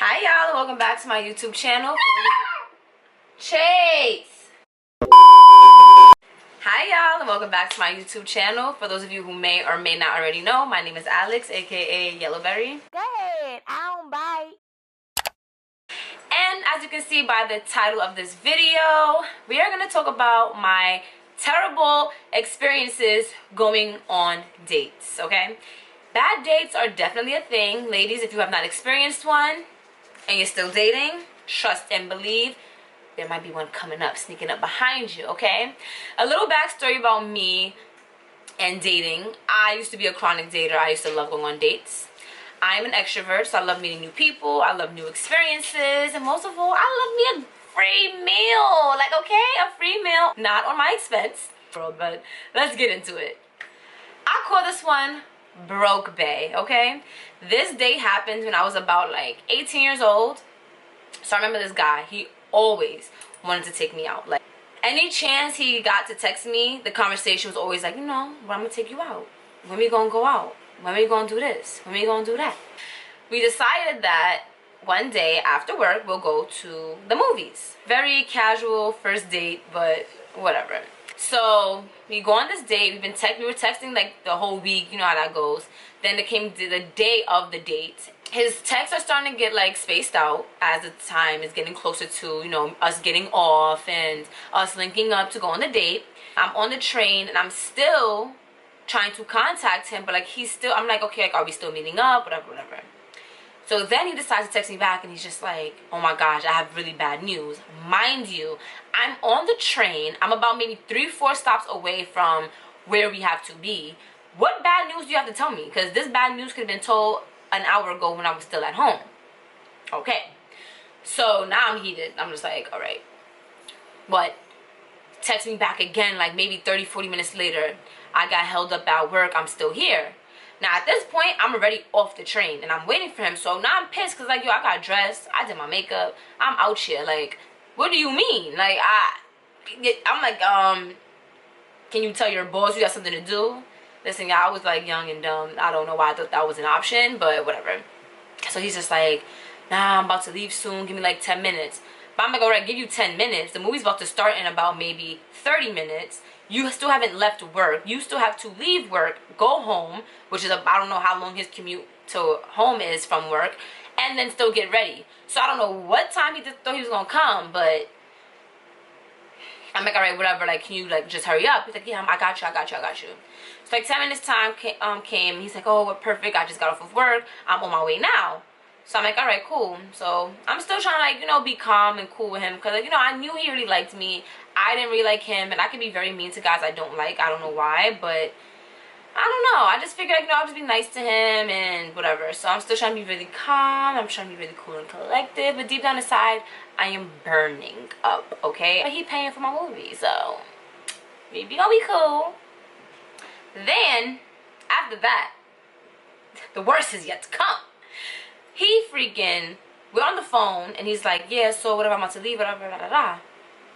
Hi y'all, and welcome back to my YouTube channel. Chase! Hi y'all, and welcome back to my YouTube channel. For those of you who may or may not already know, my name is Alex, aka Yellowberry. Go ahead, I don't bite. And as you can see by the title of this video, we are going to talk about my terrible experiences going on dates, okay? Bad dates are definitely a thing. Ladies, if you have not experienced one and you're still dating, trust and believe there might be one coming up, sneaking up behind you, okay? A little backstory about me and dating. I used to be a chronic dater. I used to love going on dates. I'm an extrovert, so I love meeting new people. I love new experiences. And most of all, I love me a free meal. Like, okay, a free meal. Not on my expense, but let's get into it. I call this one Broke Bae, okay? This date happened when I was about like 18 years old. So I remember this guy. He always wanted to take me out. Like, any chance he got to text me, the conversation was always like, you know, well, I'm gonna take you out. When we gonna go out? When we gonna do this? When we gonna do that? We decided that one day after work we'll go to the movies. Very casual first date, but whatever. So we go on this date. We were texting like the whole week, you know how that goes. Then it came to the day of the date. His texts are starting to get like spaced out as the time is getting closer to, you know, us getting off and us linking up to go on the date. I'm on the train and I'm still trying to contact him, but like I'm like, okay, like, are we still meeting up, whatever. So then he decides to text me back and he's just like, oh my gosh, I have really bad news. Mind you, I'm on the train. I'm about maybe 3-4 stops away from where we have to be. What bad news do you have to tell me? Because this bad news could have been told an hour ago when I was still at home. Okay. So now I'm heated. I'm just like, all right. But text me back again like maybe 30-40 minutes later. I got held up at work. I'm still here. Now at this point, I'm already off the train and I'm waiting for him. So now I'm pissed because like, yo, I got dressed. I did my makeup. I'm out here. Like, what do you mean? Like, I'm like, can you tell your boss you got something to do? Listen, y'all, I was like young and dumb. I don't know why I thought that was an option, but whatever. So he's just like, nah, I'm about to leave soon. Give me like 10 minutes. But I'm like, all right, give you 10 minutes. The movie's about to start in about maybe 30 minutes. You still haven't left work. You still have to leave work, go home, which is, I don't know how long his commute to home is from work, and then still get ready. So I don't know what time he thought he was going to come, but I'm like, all right, whatever. Like, can you, like, just hurry up? He's like, yeah, I got you. So, like, 10 minutes time came. He's like, oh, we're perfect. I just got off of work. I'm on my way now. So I'm like, all right, cool. So I'm still trying to, like, you know, be calm and cool with him. Because, like, you know, I knew he really liked me. I didn't really like him. And I can be very mean to guys I don't like. I don't know why. But I don't know. I just figured, like, you know, I'll just be nice to him and whatever. So I'm still trying to be really calm. I'm trying to be really cool and collected. But deep down inside, I am burning up, okay? But he paying for my movie. So maybe gonna be cool. Then, after that, the worst is yet to come. We're on the phone, and he's like, yeah, so whatever, I'm about to leave, whatever, da da da.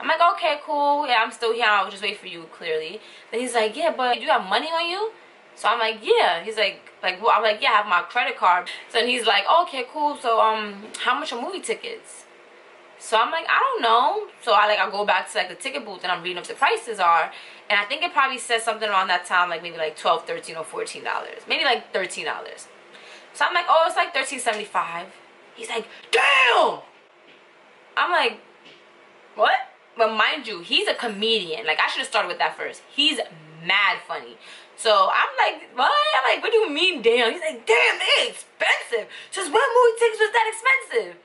I'm like, okay, cool, yeah, I'm still here, I'll just wait for you, clearly. Then he's like, yeah, but you have money on you? So I'm like, yeah. He's like, well, I'm like, yeah, I have my credit card. So then he's like, okay, cool, so, how much are movie tickets? So I'm like, I don't know. So I go back to like the ticket booth and I'm reading what the prices are. And I think it probably says something around that time, like maybe like $12, $13, or $14. Maybe like $13. So I'm like, oh, it's like $13.75. He's like, damn! I'm like, what? But mind you, he's a comedian. Like, I should have started with that first. He's mad funny. So I'm like, what? I'm like, what do you mean, damn? He's like, damn, it's expensive. Just what movie tickets was that expensive?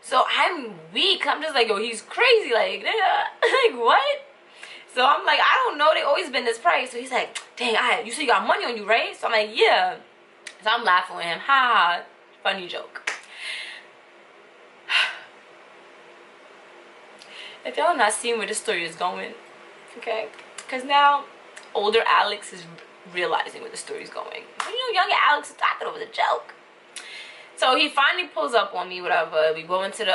So I'm weak. I'm just like, oh, he's crazy. Like, like, what? So I'm like, I don't know. They always been this price. So he's like, dang, you said you got money on you, right? So I'm like, yeah. So I'm laughing with him. Ha ha. Funny joke. If y'all not seeing where this story is going, okay? Because now, older Alex is realizing where the story is going. You know, younger Alex is talking over the joke. So he finally pulls up on me, whatever. We go into the,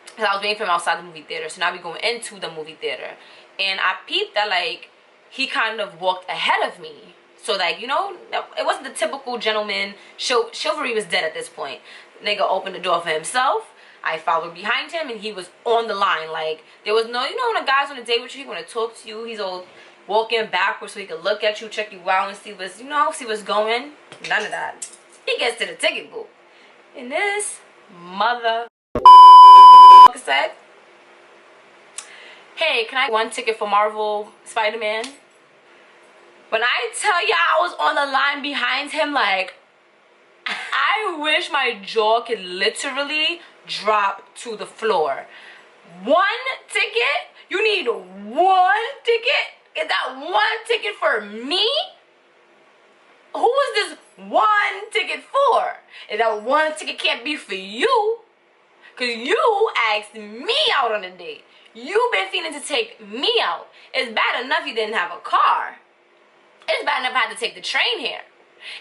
because I was waiting for him outside the movie theater. So now we go into the movie theater. And I peeped that, like, he kind of walked ahead of me. So, like, you know, it wasn't the typical gentleman. Chivalry was dead at this point. Nigga opened the door for himself. I followed behind him, and he was on the line. Like, there was no, you know, when a guy's on a date with you, he want to talk to you. He's all walking backwards so he can look at you, check you out, and see what's, you know, see what's going. None of that. He gets to the ticket booth, and this mother said, "Hey, can I get one ticket for Marvel Spider-Man?" When I tell you I was on the line behind him, like, I wish my jaw could literally drop to the floor. One ticket? You need one ticket? Is that one ticket for me? Who is this one ticket for? If that one ticket can't be for you, because you asked me out on a date. You've been feeling to take me out. It's bad enough you didn't have a car. It's bad enough I had to take the train here.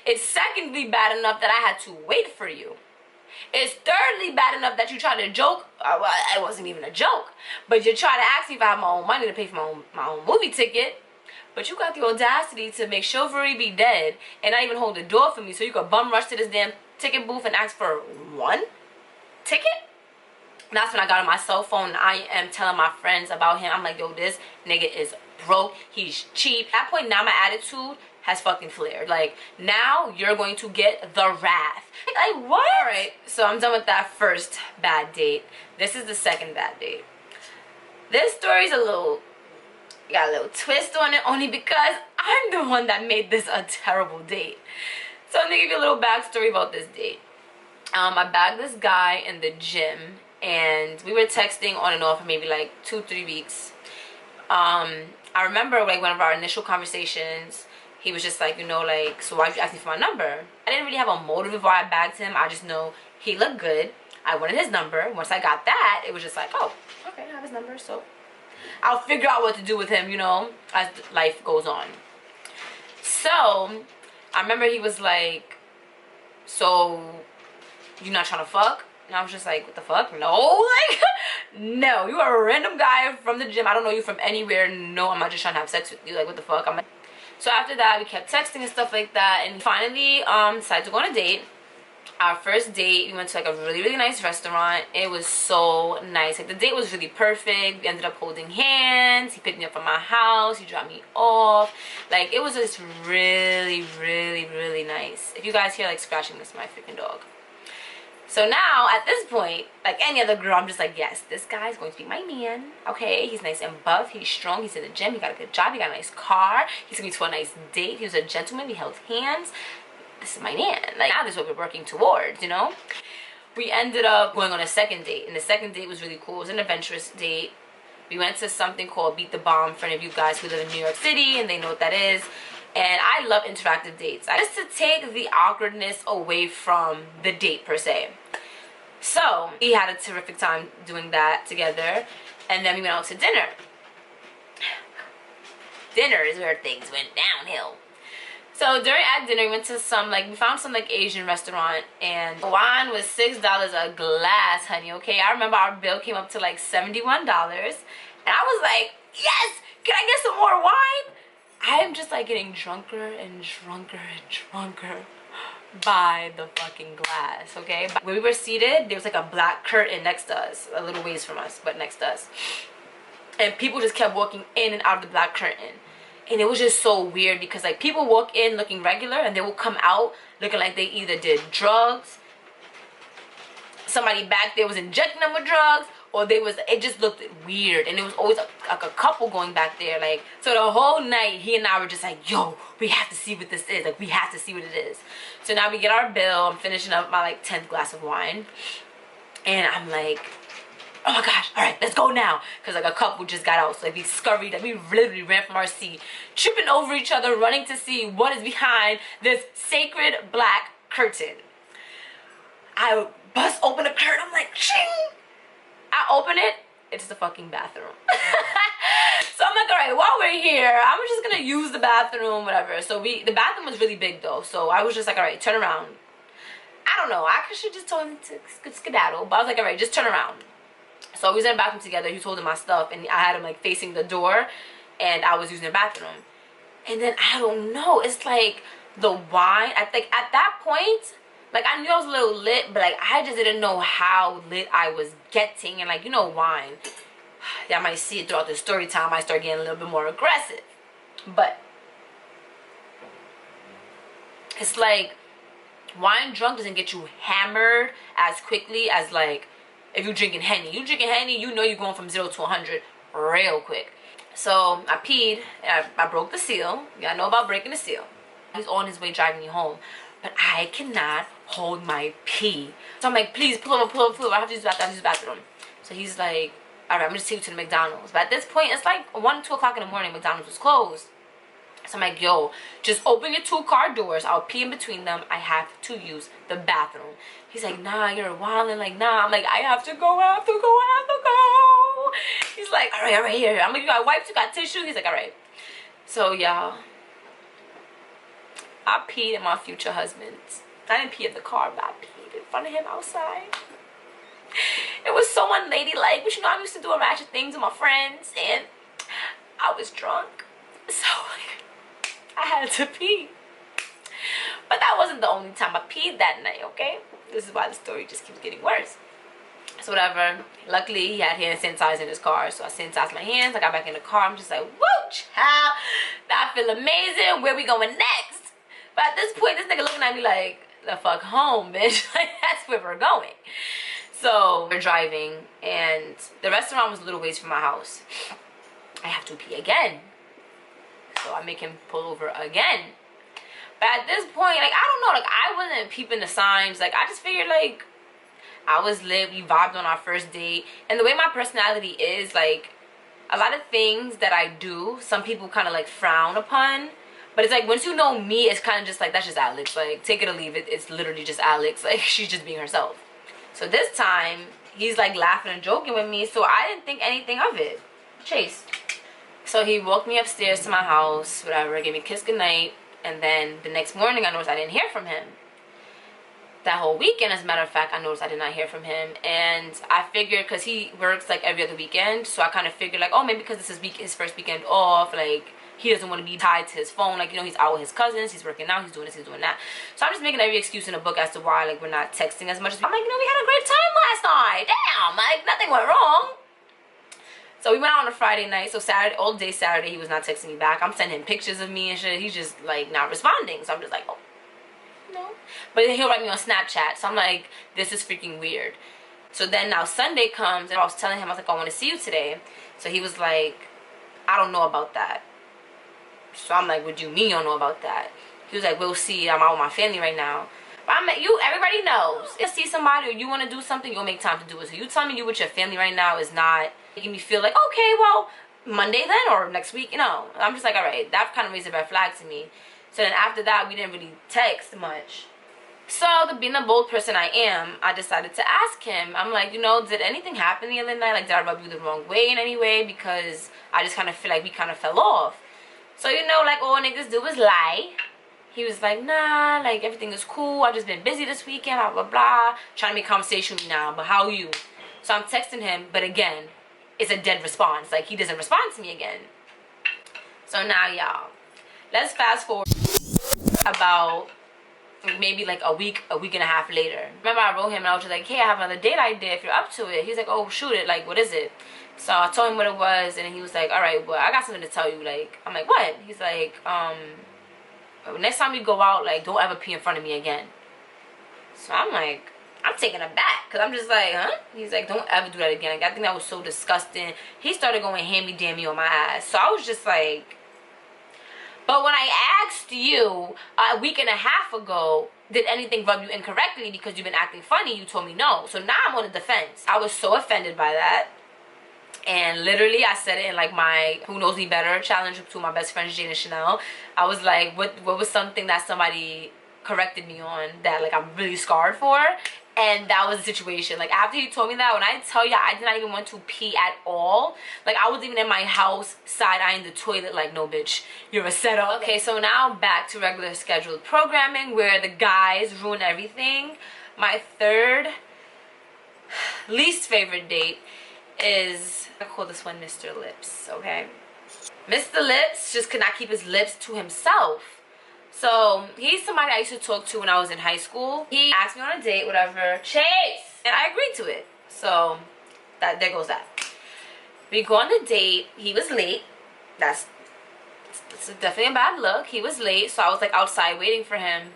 It's secondly bad enough that I had to wait for you. It's thirdly bad enough that you tried to joke. Well, it wasn't even a joke. But you tried to ask me if I have my own money to pay for my own movie ticket. But you got the audacity to make chauffeury be dead and not even hold the door for me so you could bum rush to this damn ticket booth and ask for one ticket? And that's when I got on my cell phone and I am telling my friends about him. I'm like, yo, this nigga is broke. He's cheap. At that point, now my attitude has fucking flared. Like, now you're going to get the wrath. Like, what? Alright, so I'm done with that first bad date. This is the second bad date. This story's got a little twist on it only because I'm the one that made this a terrible date. So I'm gonna give you a little backstory about this date. I bagged this guy in the gym and we were texting on and off for maybe like 2-3 weeks. I remember like one of our initial conversations, he was just like, you know, like, so why'd you ask me for my number? I didn't really have a motive of why I bagged him. I just know he looked good. I wanted his number. Once I got that, it was just like, oh, okay, I have his number, so I'll figure out what to do with him, you know, as life goes on. So I remember he was like, so you not trying to fuck? And I was just like, what the fuck? No, like, no, you are a random guy from the gym. I don't know you from anywhere. No, I'm not just trying to have sex with you. Like, what the fuck? I'm like, so after that, we kept texting and stuff like that. And finally, decided to go on a date. Our first date, we went to like a really, really nice restaurant. It was so nice. Like, the date was really perfect. We ended up holding hands. He picked me up from my house. He dropped me off. Like, it was just really, really, really nice. If you guys hear like scratching, this is my freaking dog. So now, at this point, like any other girl, I'm just like, yes, this guy's going to be my man. Okay, he's nice and buff. He's strong. He's in the gym. He got a good job. He got a nice car. He's going to be to a nice date. He was a gentleman. We held hands. This is my man. Like, now this is what we're working towards, you know? We ended up going on a second date. And the second date was really cool. It was an adventurous date. We went to something called Beat the Bomb for any of you guys who live in New York City and they know what that is. And I love interactive dates. Just to take the awkwardness away from the date per se. So we had a terrific time doing that together. And then we went out to dinner. Dinner is where things went downhill. So at dinner, we went to we found some like Asian restaurant, and wine was $6 a glass, honey, okay? I remember our bill came up to like $71, and I was like, yes, can I get some more wine? I am just like getting drunker and drunker and drunker by the fucking glass, okay? When we were seated, there was like a black curtain next to us, a little ways from us, but next to us. And people just kept walking in and out of the black curtain. And it was just so weird because like people walk in looking regular and they will come out looking like they either did drugs, somebody back there was injecting them with drugs, or it just looked weird. And it was always like a couple going back there. Like, so the whole night he and I were just like, yo, we have to see what this is. Like, we have to see what it is. So now we get our bill. I'm finishing up my like 10th glass of wine. And I'm like, oh my gosh, all right, let's go now. Because like a couple just got out. So like we scurried, like we literally ran from our seat, tripping over each other, running to see what is behind this sacred black curtain. I bust open the curtain. I'm like, ching. I open it. It's the fucking bathroom. So I'm like, all right, while we're here, I'm just going to use the bathroom, whatever. So the bathroom was really big though. So I was just like, all right, turn around. I don't know. I should just told him to skedaddle. But I was like, all right, just turn around. So we was in the bathroom together. He was holding my stuff, and I had him like facing the door, and I was using the bathroom. And then I don't know. It's like the wine. I think at that point, Like, I knew I was a little lit, but like I just didn't know how lit I was getting. And like, you know, wine, y'all might see it throughout the story time, I start getting a little bit more aggressive. But it's like, wine drunk doesn't get you hammered as quickly as like if you're drinking Henny. You drinking Henny, you know you're going from 0 to 100 real quick. So I peed, and I broke the seal. Y'all know about breaking the seal. He's on his way driving me home, but I cannot hold my pee. So I'm like, please pull over, pull over, pull over. I have to use the bathroom, I have to use the bathroom. So he's like, all right, I'm gonna take you to the McDonald's. But at this point, it's like 1, 2 o'clock in the morning. McDonald's was closed. So I'm like, yo, just open your 2 car doors. I'll pee in between them. I have to use the bathroom. He's like, nah, you're wildin'. Like, nah. I'm like, I have to go, I have to go, I have to go. He's like, all right, here. I'm like, you got wipes, you got tissue? He's like, all right. So, y'all, I peed at my future husband's. I didn't pee in the car, but I peed in front of him outside. It was so unladylike, but you know, I'm used to doing ratchet things with my friends, and I was drunk. So, I had to pee. But that wasn't the only time I peed that night, okay? This is why the story just keeps getting worse. So whatever. Luckily, he had hand sanitizer in his car, so I sanitized my hands. I got back in the car. I'm just like, woo, child. I feel amazing. Where we going next? But at this point, this nigga looking at me like, the fuck home, bitch. Like, that's where we're going. So we're driving, and the restaurant was a little ways from my house. I have to pee again. So I make him pull over again. But at this point, like, I don't know, like, I wasn't peeping the signs. Like, I just figured, like, I was lit, we vibed on our first date. And the way my personality is, like, a lot of things that I do, some people kind of, like, frown upon. But it's like, once you know me, it's kind of just like, that's just Alex. Like, take it or leave it. It's literally just Alex. Like, she's just being herself. So this time, he's, like, laughing and joking with me. So I didn't think anything of it. Chase. So he woke me upstairs to my house, whatever, gave me a kiss goodnight. And then the next morning, I noticed I didn't hear from him. That whole weekend, as a matter of fact, I noticed I did not hear from him. And I figured, because he works like every other weekend, so I kind of figured like, oh, maybe because this is his first weekend off, like, he doesn't want to be tied to his phone. Like, you know, he's out with his cousins, he's working out, he's doing this, he's doing that. So I'm just making every excuse in the book as to why, like, we're not texting as much as I'm like, you know, we had a great time last night. Damn, like, nothing went wrong. So we went out on a Friday night. So Saturday, all day Saturday, he was not texting me back. I'm sending him pictures of me and shit. He's just, like, not responding. So I'm just like, oh, no. But then he'll write me on Snapchat. So I'm like, this is freaking weird. So then now Sunday comes, and I was telling him, I was like, I want to see you today. So he was like, I don't know about that. So I'm like, what do you mean you don't know about that? He was like, we'll see. I'm out with my family right now. But I'm like, everybody knows. If you see somebody or you want to do something, you'll make time to do it. So you tell me you with your family right now is not making me feel like, okay, well, Monday then or next week, you know. I'm just like, all right, that kind of raised a red flag to me. So then after that, we didn't really text much. So, being the bold person I am, I decided to ask him. I'm like, you know, did anything happen the other night? Like, did I rub you the wrong way in any way? Because I just kind of feel like we kind of fell off. So, you know, like all niggas do is lie. He was like, nah, like, everything is cool. I've just been busy this weekend, blah, blah, blah. Trying to make conversation with me now, but how are you? So I'm texting him, but again, it's a dead response. Like, he doesn't respond to me again. So now, y'all, let's fast forward about maybe like a week and a half later. Remember, I wrote him and I was just like, hey, I have another date idea if you're up to it. He's like, oh, shoot it. Like, what is it? So I told him what it was, and then he was like, all right, well, I got something to tell you. Like, I'm like, what? He's like, next time we go out, like, don't ever pee in front of me again. So I'm like, I'm taken aback, because I'm just like, huh? He's like, don't ever do that again. Like, I think that was so disgusting. He started going hand-me-damn-me on my ass. So I was just like, but when I asked you a week and a half ago, did anything rub you incorrectly because you've been acting funny, you told me no. So now I'm on the defense. I was so offended by that. And literally, I said it in like my Who Knows Me Better challenge to my best friends, Jane and Chanel. I was like, what was something that somebody corrected me on that like I'm really scarred for? And that was the situation. Like, after he told me that, when I tell you I did not even want to pee at all. Like, I was even in my house side-eyeing the toilet like, no, bitch, you're a setup. Okay, so now back to regular scheduled programming where the guys ruin everything. My third least favorite date is, I call this one Mr. Lipz, okay? Mr. Lipz just could not keep his lips to himself. So he's somebody I used to talk to when I was in high school. He asked me on a date, whatever, Chase, and I agreed to it. So there goes that. We go on the date. He was late. It's definitely a bad look. He was late, so I was like outside waiting for him.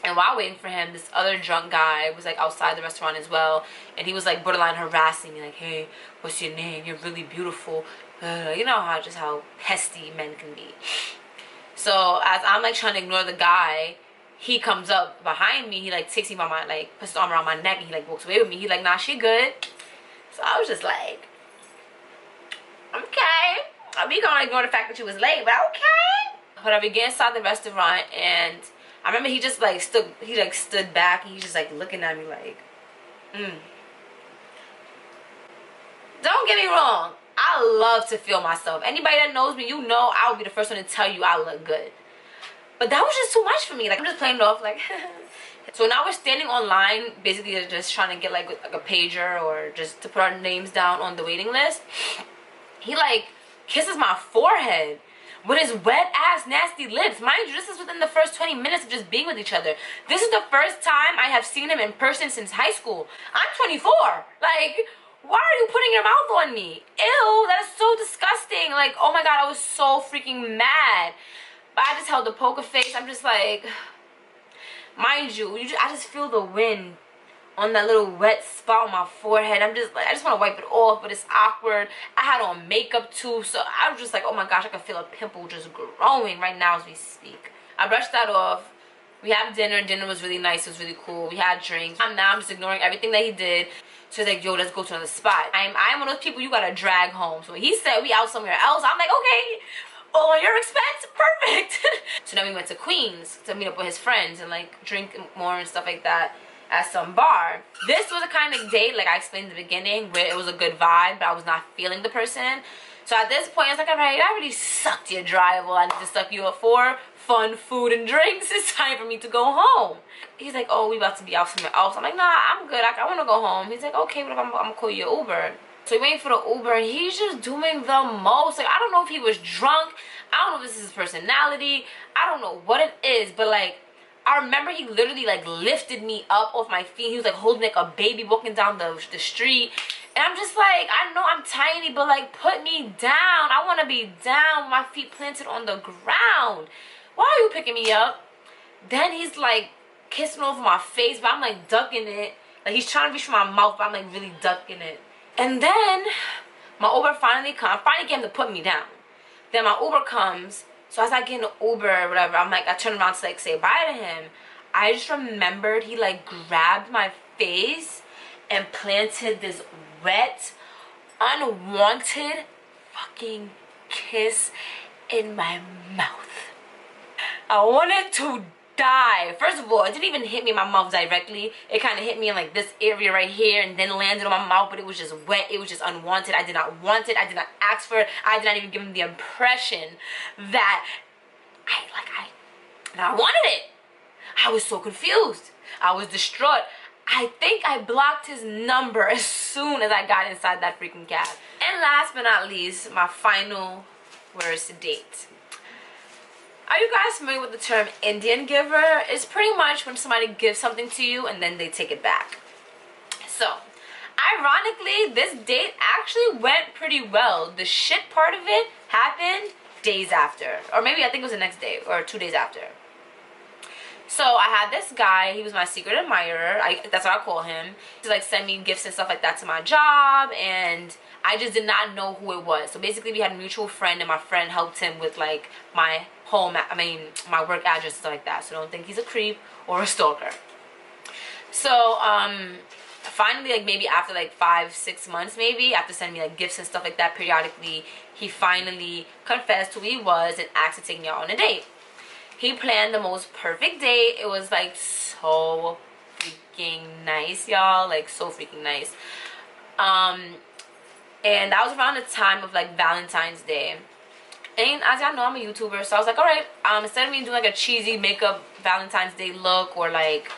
And while waiting for him, this other drunk guy was like outside the restaurant as well, and he was like borderline harassing me, like, "Hey, what's your name? You're really beautiful." You know how pesty men can be. So as I'm like trying to ignore the guy, he comes up behind me. He like takes me by my, like, puts his arm around my neck, and he like walks away with me. He like, "Nah, she good." So I was just like, okay. We gonna ignore the fact that she was late, but okay. Whatever. We get inside the restaurant, and I remember he just like stood back, and he's just like looking at me like, Don't get me wrong, I love to feel myself. Anybody that knows me, you know I will be the first one to tell you I look good. But that was just too much for me. Like, I'm just playing it off like So now we're standing online, basically just trying to get like a pager or just to put our names down on the waiting list. He like kisses my forehead with his wet ass nasty lips. Mind you, this is within the first 20 minutes of just being with each other. This is the first time I have seen him in person since high school. I'm 24. Like, why are you putting your mouth on me? Ew, that is so disgusting. Like, oh my god, I was so freaking mad. But I just held the poker face. I'm just like, mind you, I just feel the wind on that little wet spot on my forehead. I'm just like, I just want to wipe it off, but it's awkward. I had on makeup too, so I was just like, oh my gosh, I can feel a pimple just growing right now as we speak. I brushed that off. We had dinner. Dinner was really nice. It was really cool. We had drinks. I'm just ignoring everything that he did. So he's like, yo, let's go to another spot. I'm one of those people you gotta drag home. So when he said we out somewhere else, I'm like, okay, on your expense, perfect. So then we went to Queens to meet up with his friends and like drink more and stuff like that at some bar. This was a kind of date, like I explained in the beginning, where it was a good vibe, but I was not feeling the person. So at this point, I was like, all right, I really sucked you dry. Well, I need to suck you up for fun, food, and drinks. It's time for me to go home. He's like, oh, we about to be out somewhere else. I'm like, nah, I'm good. I want to go home. He's like, okay, but I'm going to call you an Uber. So we waiting for the Uber, and he's just doing the most. Like, I don't know if he was drunk. I don't know if this is his personality. I don't know what it is, but like, I remember he literally like lifted me up off my feet. He was like holding like a baby walking down the street. And I'm just like, I know I'm tiny, but like, put me down. I want to be down with my feet planted on the ground. Why are you picking me up? Then he's like kissing over my face, but I'm like ducking it. Like, he's trying to reach for my mouth, but I'm like really ducking it. And then my Uber finally comes. Finally get him to put me down. Then my Uber comes. So as I get in the Uber or whatever, I'm like, I turn around to like say bye to him. I just remembered he like grabbed my face and planted this wet, unwanted fucking kiss in my mouth. I wanted to die. First of all, it didn't even hit me in my mouth directly. It kind of hit me in like this area right here and then landed on my mouth, but it was just wet. It was just unwanted. I did not want it. I did not ask for it. I did not even give him the impression that I wanted it. I was so confused. I was distraught. I think I blocked his number as soon as I got inside that freaking cab. And last but not least, my final words to date. Are you guys familiar with the term Indian giver? It's pretty much when somebody gives something to you and then they take it back. So, ironically, this date actually went pretty well. The shit part of it happened days after. Or maybe I think it was the next day or 2 days after. So I had this guy, he was my secret admirer, that's what I call him. He like send me gifts and stuff like that to my job, and I just did not know who it was. So basically we had a mutual friend, and my friend helped him with like my home, my work address and stuff like that. So don't think he's a creep or a stalker. So finally, like maybe after like 5-6 months, maybe after sending me like gifts and stuff like that periodically, he finally confessed who he was and asked to take me out on a date. He planned the most perfect date. It was like so freaking nice, y'all. Like so freaking nice. And that was around the time of like Valentine's Day. And as y'all know, I'm a YouTuber, so I was like, alright, instead of me doing like a cheesy makeup Valentine's Day look or like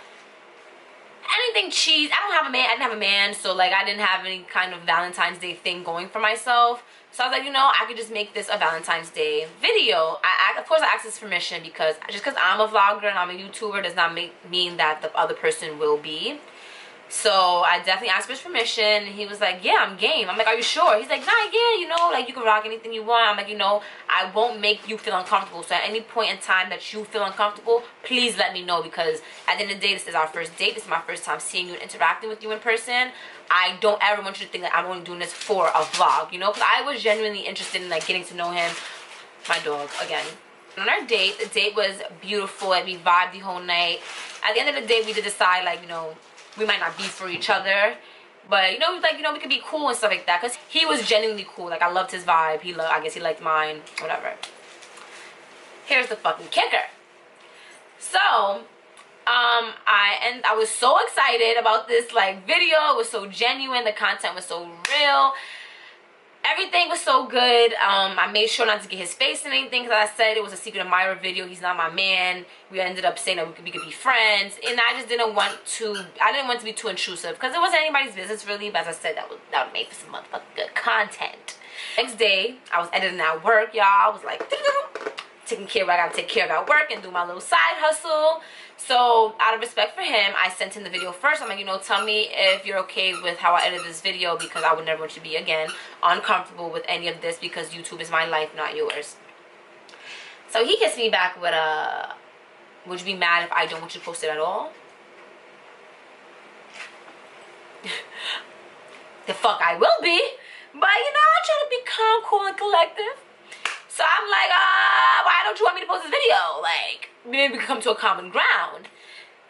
anything cheese. I don't have a man. I didn't have a man, so like I didn't have any kind of Valentine's Day thing going for myself. So I was like, you know, I could just make this a Valentine's Day video. Of course, I asked his permission because just because I'm a vlogger and I'm a YouTuber does not mean that the other person will be. So I definitely asked for his permission, and he was like, yeah, I'm game. I'm like, are you sure? He's like, nah, yeah, you know, like you can rock anything you want. I'm like, you know, I won't make you feel uncomfortable. So at any point in time that you feel uncomfortable, please let me know, because at the end of the day, this is our first date. This is my first time seeing you and interacting with you in person. I don't ever want you to think that I'm only doing this for a vlog, you know, because I was genuinely interested in like getting to know him. My dog again. On our date, the date was beautiful. Like we vibed the whole night. At the end of the day, we did decide, like, you know, we might not be for each other, but you know, like, you know, we could be cool and stuff like that, because he was genuinely cool. Like I loved his vibe. I guess he liked mine, whatever. Here's the fucking kicker. So I was so excited about this like video. It was so genuine. The content was so real. Everything was so good. I made sure not to get his face in anything, because I said it was a secret admirer video. He's not my man. We ended up saying that we could be friends, and I just didn't want to. I didn't want to be too intrusive, because it wasn't anybody's business really. But as I said, that would make for some motherfucking good content. Next day, I was editing at work, y'all. I was like taking care of what I gotta take care of at work and do my little side hustle. So out of respect for him, I sent him the video first. I'm like, you know, tell me if you're okay with how I edited this video, because I would never want you to be, again, uncomfortable with any of this, because YouTube is my life, not yours. So he hits me back with a, would you be mad if I don't want you to post it at all? The fuck I will be. But, you know, I try to be calm, cool, and collective. So I'm like, why don't you want me to post this video? Like, maybe we can come to a common ground.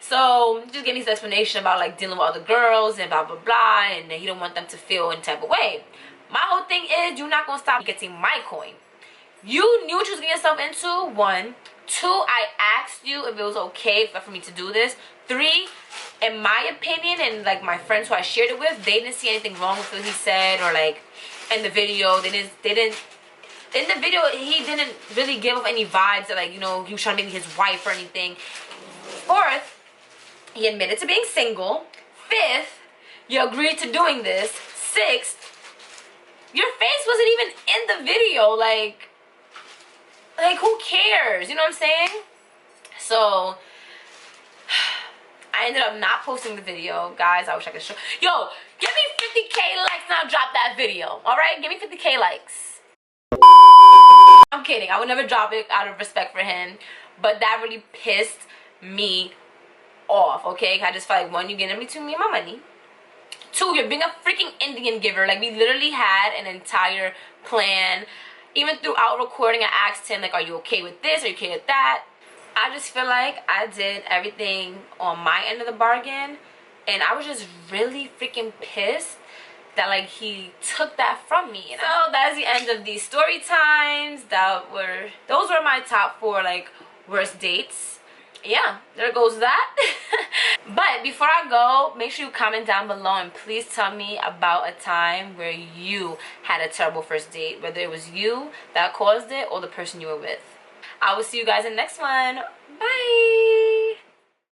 So just give me this explanation about like dealing with other girls and blah blah blah, and then he don't want them to feel any type of way. My whole thing is, you're not gonna stop getting my coin. You knew what you was getting yourself into. 1, 2, I asked you if it was okay for me to do this. 3, in my opinion, and like my friends who I shared it with, they didn't see anything wrong with what he said, or like in the video, they didn't. In the video, he didn't really give off any vibes that, like, you know, he was trying to make me his wife or anything. 4th, he admitted to being single. 5th, you agreed to doing this. 6th, your face wasn't even in the video. Like who cares? You know what I'm saying? So I ended up not posting the video, guys. I wish I could show. Yo, give me 50K likes and I'll drop that video. All right, give me 50K likes. I'm kidding. I would never drop it out of respect for him, but that really pissed me off. Okay, I just felt like, 1, you're getting between me and my money. 2, you're being a freaking Indian giver. Like, we literally had an entire plan. Even throughout recording, I asked him, like, are you okay with this? Are you okay with that? I just feel like I did everything on my end of the bargain, and I was just really freaking pissed that like he took that from me. You know? So that's the end of these story times. Those were my top 4 like worst dates. Yeah, there goes that. But before I go, make sure you comment down below and please tell me about a time where you had a terrible first date, whether it was you that caused it or the person you were with. I will see you guys in the next one. Bye.